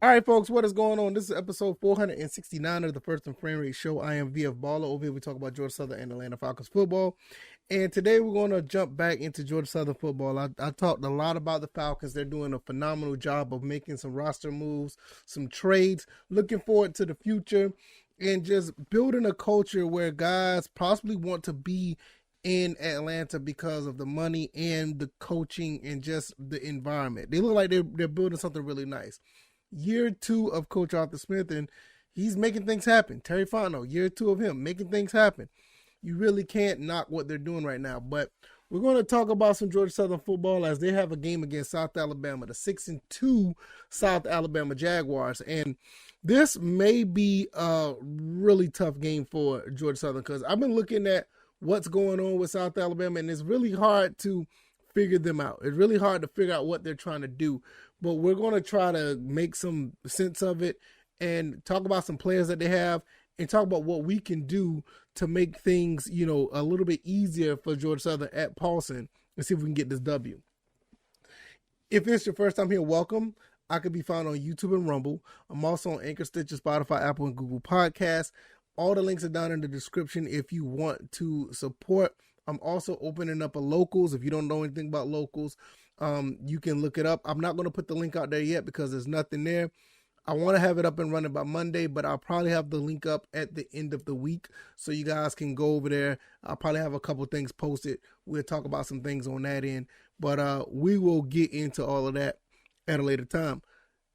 All right, folks, what is going on? This is episode 469 of the First and Frame Rate Show. I am VF Baller. Over here, we talk about Georgia Southern and Atlanta Falcons football. And today, we're going to jump back into Georgia Southern football. I talked a lot about the Falcons. They're doing a phenomenal job of making some roster moves, some trades. Looking forward to the future and just building a culture where guys possibly want to be in Atlanta because of the money and the coaching and just the environment. They look like they're building something really nice. Year 2 of Coach Arthur Smith, and he's making things happen. Terry Fontenot, year 2 of him making things happen. You really can't knock what they're doing right now. But we're going to talk about some Georgia Southern football as they have a game against South Alabama, the 6-2 South Alabama Jaguars. And this may be a really tough game for Georgia Southern because I've been looking at what's going on with South Alabama, and it's really hard to figure them out. It's really hard to figure out what they're trying to do. But we're going to try to make some sense of it and talk about some players that they have and talk about what we can do to make things, a little bit easier for Georgia Southern at Paulson and see if we can get this W. If it's your first time here, welcome. I could be found on YouTube and Rumble. I'm also on Anchor, Stitcher, Spotify, Apple, and Google Podcasts. All the links are down in the description if you want to support. I'm also opening up a locals. If you don't know anything about locals, you can look it up. I'm not going to put the link out there yet because there's nothing there. I want to have it up and running by Monday, but I'll probably have the link up at the end of the week so you guys can go over there. I'll probably have a couple things posted. We'll talk about some things on that end, but we will get into all of that at a later time.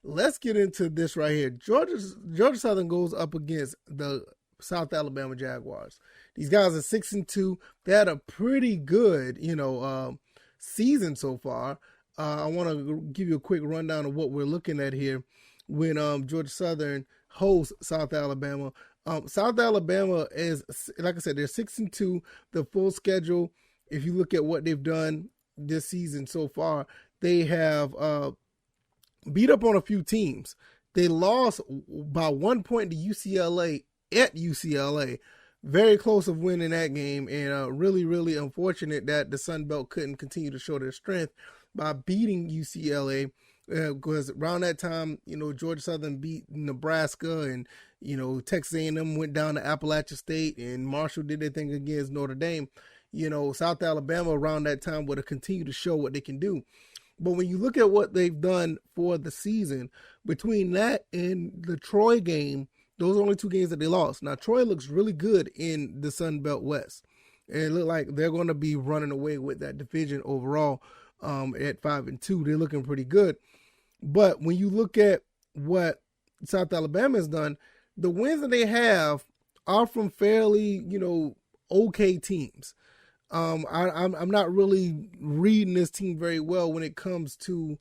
Let's get into this right here. Georgia Southern goes up against the South Alabama Jaguars. These guys are 6-2. They had a pretty good, season so far. I want to give you a quick rundown of what we're looking at here when Georgia Southern hosts South Alabama. South Alabama is, like I said, they're 6-2. The full schedule, if you look at what they've done this season so far, they have beat up on a few teams. They lost by 1 point to UCLA at UCLA. Very close of winning that game, and really, really unfortunate that the Sun Belt couldn't continue to show their strength by beating UCLA, because around that time, Georgia Southern beat Nebraska, and, Texas A&M went down to Appalachia State, and Marshall did their thing against Notre Dame. South Alabama around that time would have continued to show what they can do. But when you look at what they've done for the season, between that and the Troy game, those are only 2 games that they lost. Now, Troy looks really good in the Sun Belt West. And it looks like they're going to be running away with that division overall at 5-2. They're looking pretty good. But when you look at what South Alabama has done, the wins that they have are from fairly, okay teams. I'm not really reading this team very well when it comes to,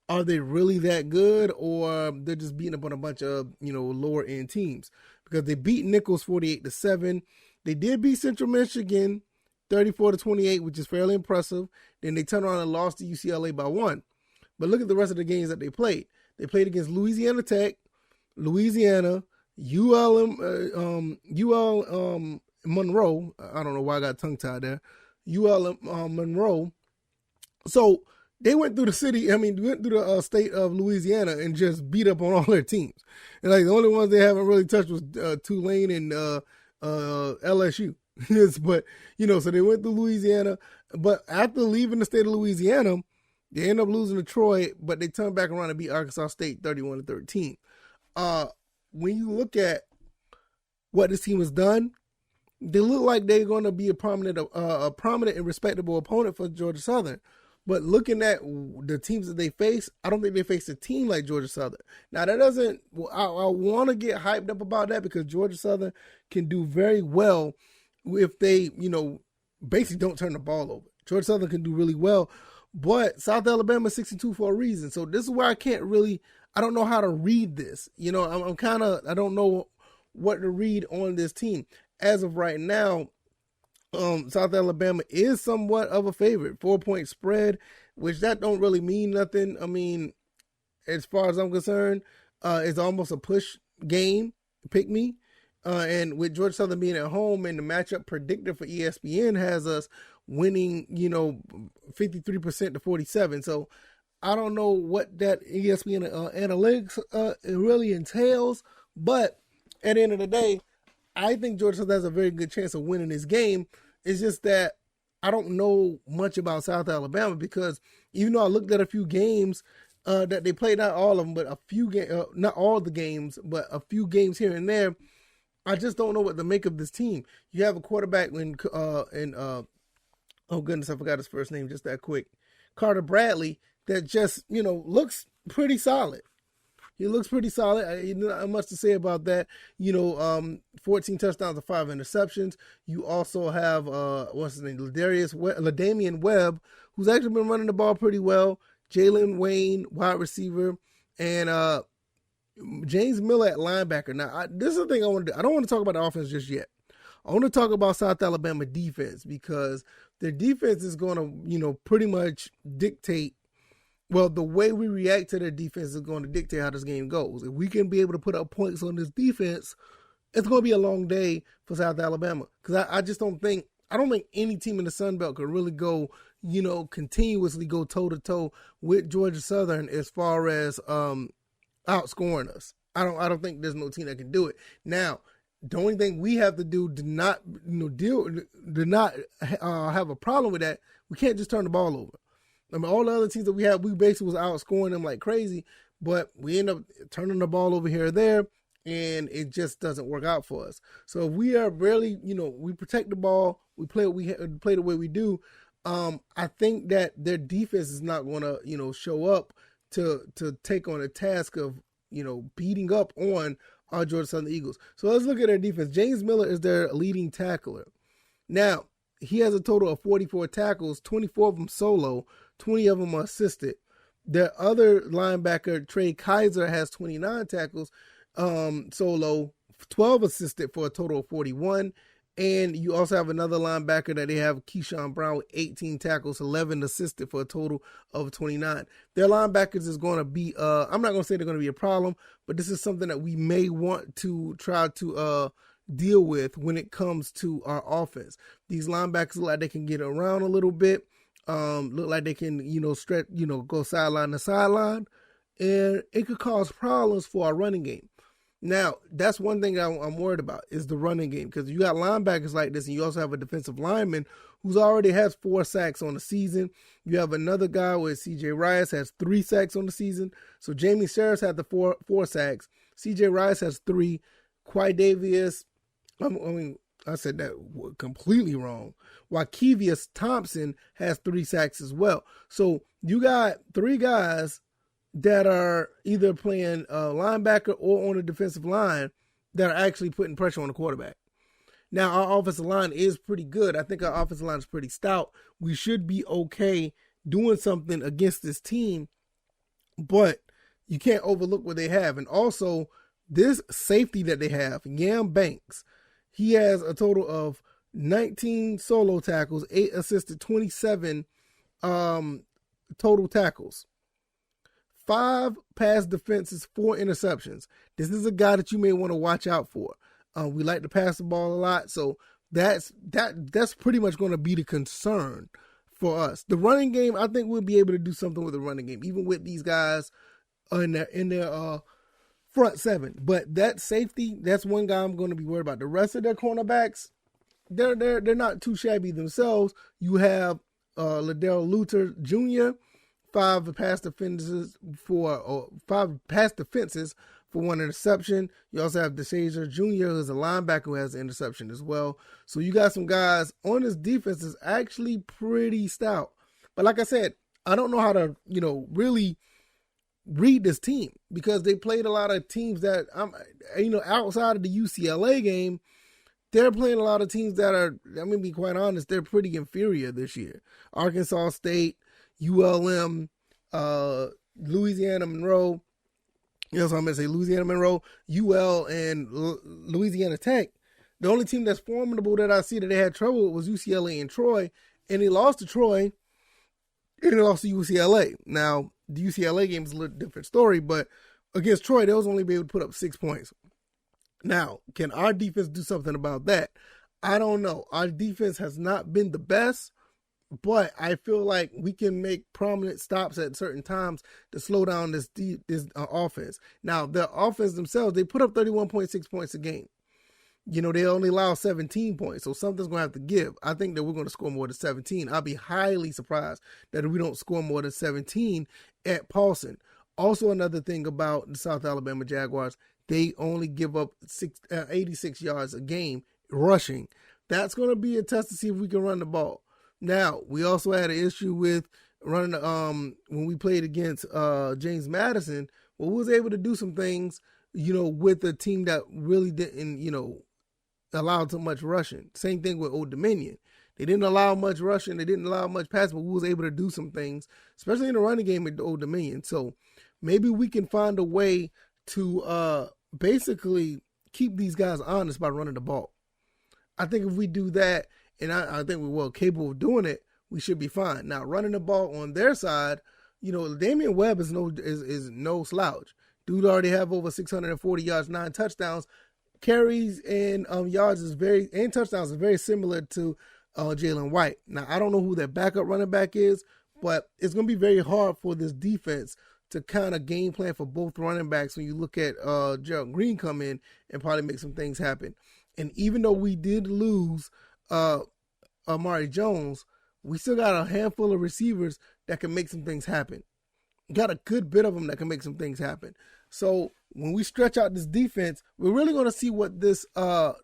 are they really that good, or they're just beating up on a bunch of, lower end teams? Because they beat Nichols 48-7. They did beat Central Michigan 34-28, which is fairly impressive. Then they turned around and lost to UCLA by 1. But look at the rest of the games that they played. They played against Louisiana Tech, Louisiana, UL Monroe. I don't know why I got tongue tied there. UL Monroe. So they went through the state of Louisiana and just beat up on all their teams. And the only ones they haven't really touched was Tulane and LSU. But, so they went through Louisiana. But after leaving the state of Louisiana, they end up losing to Troy, but they turned back around and beat Arkansas State 31-13. When you look at what this team has done, they look like they're going to be a prominent and respectable opponent for Georgia Southern. But looking at the teams that they face, I don't think they face a team like Georgia Southern. Now, that doesn't, I want to get hyped up about that because Georgia Southern can do very well if they, basically don't turn the ball over. Georgia Southern can do really well, but South Alabama is 6-2 for a reason. So this is where I don't know how to read this. I don't know what to read on this team. As of right now, South Alabama is somewhat of a favorite, 4-point spread, which that don't really mean nothing. I mean, as far as I'm concerned, it's almost a push game, pick me. And with Georgia Southern being at home, and the matchup predictor for ESPN has us winning, 53% to 47. So I don't know what that ESPN analytics really entails, but at the end of the day, I think Georgia Southern has a very good chance of winning this game. It's just that I don't know much about South Alabama because even though I looked at a few games that they played, not all of them, but a few not all the games, but a few games here and there, I just don't know what to make of this team. You have a quarterback oh goodness, I forgot his first name just that quick, Carter Bradley, that just looks pretty solid. He looks pretty solid. Not much to say about that. 14 touchdowns and 5 interceptions. You also have what's his name, LaDamian Webb, who's actually been running the ball pretty well. Jalen Wayne, wide receiver, and James Miller at linebacker. Now, this is the thing I want to do. I don't want to talk about the offense just yet. I want to talk about South Alabama defense because their defense is going to, pretty much dictate. Well, the way we react to their defense is going to dictate how this game goes. If we can be able to put up points on this defense, it's going to be a long day for South Alabama. Because I don't think any team in the Sun Belt could really go, continuously go toe-to-toe with Georgia Southern as far as outscoring us. I don't think there's no team that can do it. Now, the only thing we have to do to not have a problem with that, we can't just turn the ball over. I mean, all the other teams that we had, we basically was outscoring them like crazy, but we end up turning the ball over here or there, and it just doesn't work out for us. So if we are really, we protect the ball, we play the way we do. I think that their defense is not going to, show up to take on a task of, beating up on our Georgia Southern Eagles. So let's look at their defense. James Miller is their leading tackler. Now, he has a total of 44 tackles, 24 of them solo, 20 of them are assisted. Their other linebacker, Trey Kaiser, has 29 tackles solo, 12 assisted for a total of 41. And you also have another linebacker that they have, Keyshawn Brown, with 18 tackles, 11 assisted for a total of 29. Their linebackers is going to be, I'm not going to say they're going to be a problem, but this is something that we may want to try to deal with when it comes to our offense. These linebackers look like they can get around a little bit, look like they can, stretch, go sideline to sideline, and it could cause problems for our running game. Now, that's one thing I'm worried about is the running game, because you got linebackers like this, and you also have a defensive lineman who's already has 4 sacks on the season. You have another guy with C.J. Rice has 3 sacks on the season. So Jamie Sharris had the four sacks. C.J. Rice has 3. Quaidavius, I said that completely wrong. Wakevius Thompson has 3 sacks as well. So you got 3 guys that are either playing linebacker or on the defensive line that are actually putting pressure on the quarterback. Now, our offensive line is pretty good. I think our offensive line is pretty stout. We should be okay doing something against this team, but you can't overlook what they have. And also, this safety that they have, Yam Banks, he has a total of 19 solo tackles, 8 assisted, 27 total tackles. 5 pass defenses, 4 interceptions. This is a guy that you may want to watch out for. We like to pass the ball a lot, so that's pretty much going to be the concern for us. The running game, I think we'll be able to do something with the running game, even with these guys in their front 7. But that safety, that's one guy I'm going to be worried about. The rest of their cornerbacks, they're not too shabby themselves. You have Liddell Luther Jr., 5 pass defenses for 1 interception. You also have DeShazer Jr., who's a linebacker who has an interception as well. So you got some guys on this defense that's actually pretty stout. But like I said, I don't know how to, really read this team because they played a lot of teams that outside of the UCLA game, they're playing a lot of teams that are, I'm going to be quite honest, they're pretty inferior this year. Arkansas State, ULM, Louisiana Monroe, so I'm going to say Louisiana Monroe, UL, and Louisiana Tech. The only team that's formidable that I see that they had trouble with was UCLA and Troy, and they lost to Troy, and they lost to UCLA. Now, the UCLA game is a little different story, but against Troy, they was only be able to put up 6 points. Now, can our defense do something about that? I don't know. Our defense has not been the best, But I feel like we can make prominent stops at certain times to slow down this offense. Now, the offense themselves, they put up 31.6 points a game. They only allow 17 points, so something's going to have to give. I think that we're going to score more than 17. I'll be highly surprised that we don't score more than 17 at Paulson. Also, another thing about the South Alabama Jaguars, they only give up 86 yards a game rushing. That's going to be a test to see if we can run the ball. Now, we also had an issue with running when we played against James Madison. Well, we was able to do some things, with a team that really didn't, allow too much rushing. Same thing with Old Dominion. They didn't allow much rushing. They didn't allow much passing, but we was able to do some things, especially in the running game at Old Dominion. So maybe we can find a way to basically keep these guys honest by running the ball. I think if we do that, and I think we're well capable of doing it, we should be fine. Now, running the ball on their side, Damian Webb is no slouch. Dude already have over 640 yards, 9 touchdowns. Carries and touchdowns is very similar to Jalen White. Now, I don't know who their backup running back is, but it's going to be very hard for this defense to kind of game plan for both running backs when you look at Gerald Green come in and probably make some things happen. And even though we did lose Amari Jones, we still got a handful of receivers that can make some things happen. Got a good bit of them that can make some things happen. So when we stretch out this defense, we're really going to see what this South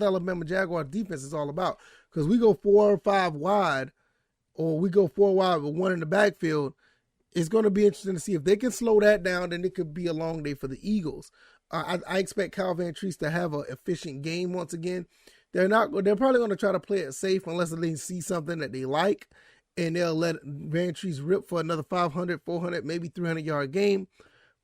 Alabama Jaguars defense is all about. Because we go 4 or 5 wide, or we go 4 wide with 1 in the backfield. It's going to be interesting to see if they can slow that down. Then it could be a long day for the Eagles. I expect Kyle Van Treese to have an efficient game once again. They're probably going to try to play it safe unless they see something that they like, and they'll let Van Treese rip for another 500, 400, maybe 300-yard game.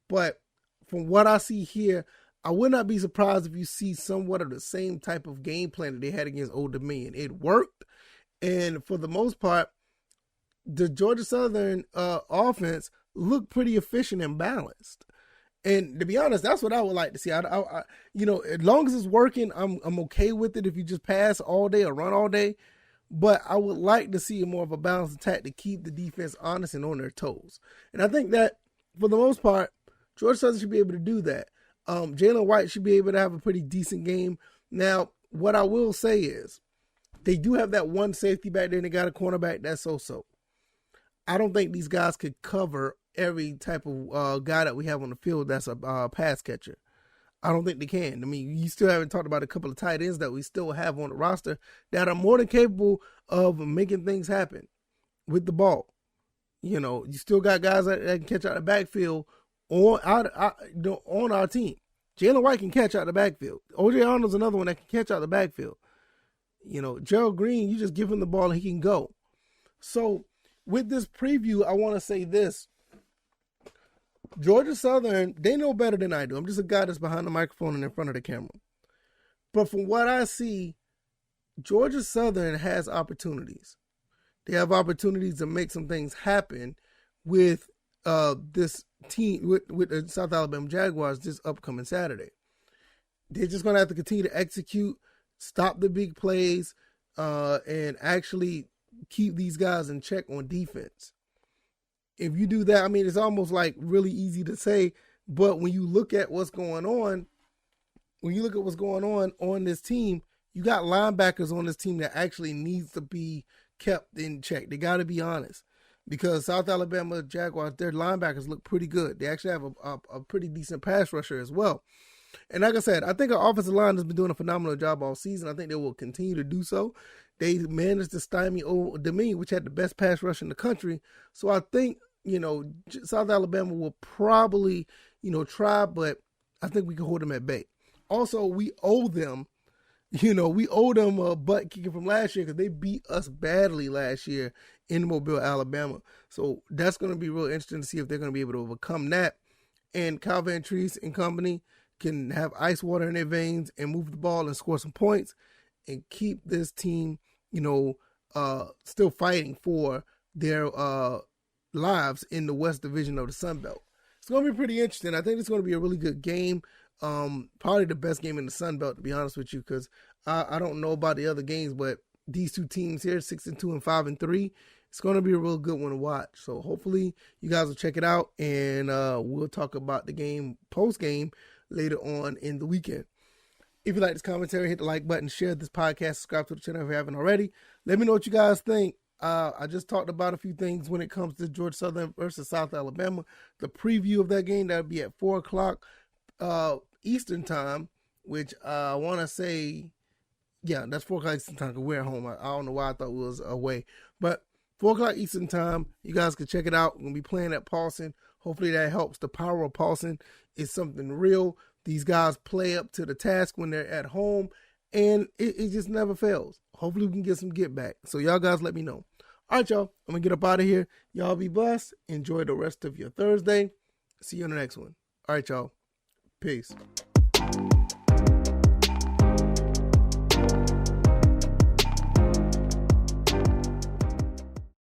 But from what I see here, I would not be surprised if you see somewhat of the same type of game plan that they had against Old Dominion. It worked, and for the most part, the Georgia Southern offense looked pretty efficient and balanced. And to be honest, that's what I would like to see. As long as it's working, I'm okay with it if you just pass all day or run all day. But I would like to see more of a balanced attack to keep the defense honest and on their toes. And I think that, for the most part, Georgia Southern should be able to do that. Jalen White should be able to have a pretty decent game. Now, what I will say is, they do have that one safety back there, and they got a cornerback that's so-so. I don't think these guys could cover every type of guy that we have on the field that's a pass catcher. I don't think they can. I mean, you still haven't talked about a couple of tight ends that we still have on the roster that are more than capable of making things happen with the ball. You still got guys that can catch out the backfield on our team. Jalen White can catch out the backfield. O.J. Arnold's another one that can catch out the backfield. Gerald Green, you just give him the ball and he can go. So, with this preview, I want to say this. Georgia Southern, they know better than I do. I'm just a guy that's behind the microphone and in front of the camera. But from what I see, Georgia Southern has opportunities. They have opportunities to make some things happen with this team, with the South Alabama Jaguars this upcoming Saturday. They're just going to have to continue to execute, stop the big plays, and actually keep these guys in check on defense. If you do that, I mean, it's almost like really easy to say, but when you look at what's going on, on this team, you got linebackers on this team that actually needs to be kept in check. They got to be honest, because South Alabama Jaguars, their linebackers look pretty good. They actually have a pretty decent pass rusher as well. And like I said, I think our offensive line has been doing a phenomenal job all season. I think they will continue to do so. They managed to stymie Old Dominion, which had the best pass rush in the country. So I think, South Alabama will probably, try, but I think we can hold them at bay. Also, we owe them a butt kicking from last year because they beat us badly last year in Mobile, Alabama. So that's going to be real interesting to see if they're going to be able to overcome that. And Kyle Van Treese and company can have ice water in their veins and move the ball and score some points and keep this team, still fighting for their lives in the West Division of the Sun Belt. It's going to be pretty interesting. I think it's going to be a really good game. Probably the best game in the Sun Belt, to be honest with you, because I don't know about the other games, but these two teams here, 6-2 and 5-3, it's going to be a real good one to watch. So hopefully you guys will check it out, and we'll talk about the game post-game later on in the weekend. If you like this commentary, hit the like button, share this podcast, subscribe to the channel if you haven't already. Let me know what you guys think. I just talked about a few things when it comes to Georgia Southern versus South Alabama. The preview of that game, that'll be at 4 o'clock Eastern time, which I want to say, yeah, that's 4 o'clock Eastern time because we're at home. I don't know why I thought we was away. But 4 o'clock Eastern time, you guys can check it out. We're going to be playing at Paulson. Hopefully that helps. The power of Paulson is something real. These guys play up to the task when they're at home, and it just never fails. Hopefully we can get some get back. So y'all guys let me know. All right, y'all. I'm going to get up out of here. Y'all be blessed. Enjoy the rest of your Thursday. See you on the next one. All right, y'all. Peace.